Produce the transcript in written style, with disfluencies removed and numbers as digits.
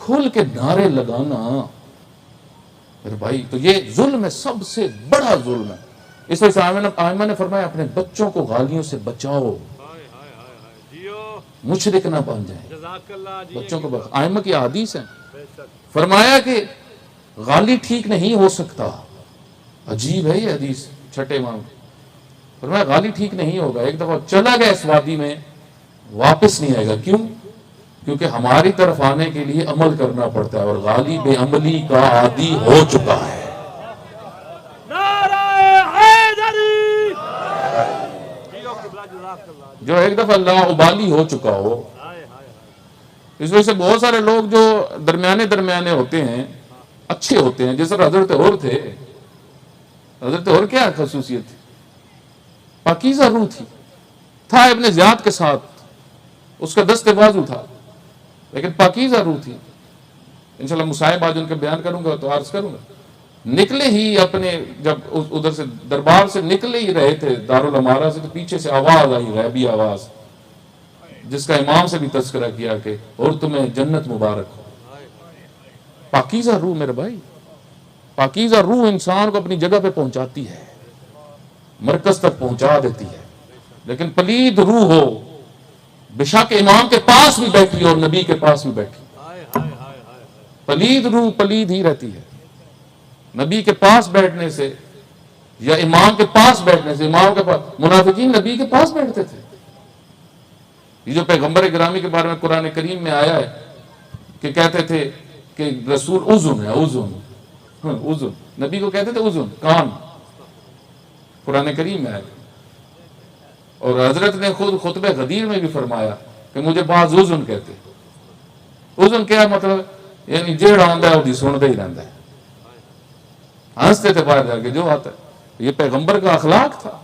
کھل کے نعرے لگانا میرے بھائی، تو یہ ظلم ہے، سب سے بڑا ظلم ہے۔ اس وجہ سے آئمہ نے فرمایا اپنے بچوں کو غالیوں سے بچاؤ، مشرک نہ بن جائیں بچوں کو۔ آئمہ کی حدیث ہے، فرمایا کہ غالی ٹھیک نہیں ہو سکتا۔ عجیب ہے یہ حدیث، چھٹے امام، فرمایا غالی ٹھیک نہیں ہوگا، ایک دفعہ چلا گیا اس وادی میں، واپس نہیں آئے گا۔ کیوں؟ کیونکہ ہماری طرف آنے کے لیے عمل کرنا پڑتا ہے، اور غالی بے عملی کا عادی ہو چکا ہے۔ جو ایک دفعہ لا ابالی ہو چکا ہو۔ اس وجہ سے بہت سارے لوگ جو درمیانے ہوتے ہیں، اچھے ہوتے ہیں، جیسے حضرت عمر تھے۔ حضرت عمر کیا خصوصیت تھی؟ پاکیزہ روح تھا ابن زیاد کے ساتھ، اس کا دست بازو تھا، لیکن پاکیزہ روح تھی۔ انشاءاللہ مصائب آج ان کے بیان کروں گا تو عرض کروں گا۔ نکلے ہی اپنے، جب ادھر سے دربار سے نکلے ہی رہے تھے دارالعمارہ سے، تو پیچھے سے آواز آئی، غیبی آواز، جس کا امام سے بھی تذکرہ کیا کہ اور تمہیں جنت مبارک ہو۔ پاکیزہ روح میرے بھائی، پاکیزہ روح انسان کو اپنی جگہ پہ پہنچاتی ہے، مرکز تک پہنچا دیتی ہے۔ لیکن پلید روح ہو، بے شک امام کے پاس بھی بیٹھی اور نبی کے پاس بھی بیٹھی، پلید روح پلید ہی رہتی ہے۔ نبی کے پاس بیٹھنے سے یا امام کے پاس بیٹھنے سے، امام کے پاس، منافقین نبی کے پاس بیٹھتے تھے۔ یہ جو پیغمبر گرامی کے بارے میں قرآن کریم میں آیا ہے کہ کہتے تھے کہ رسول اذن ہے، اذن، نبی کو کہتے تھے اذن، کان، قرآن کریم میں آیا۔ اور حضرت نے خود خطبہ غدیر میں بھی فرمایا کہ مجھے بعض اذن کہتے۔ اذن کیا مطلب؟ یعنی جیڑ آندا ہے وہ سنتا ہی رہتا ہے، ہنستے تھے باہر جا کے جو آتا ہے۔ یہ پیغمبر کا اخلاق تھا۔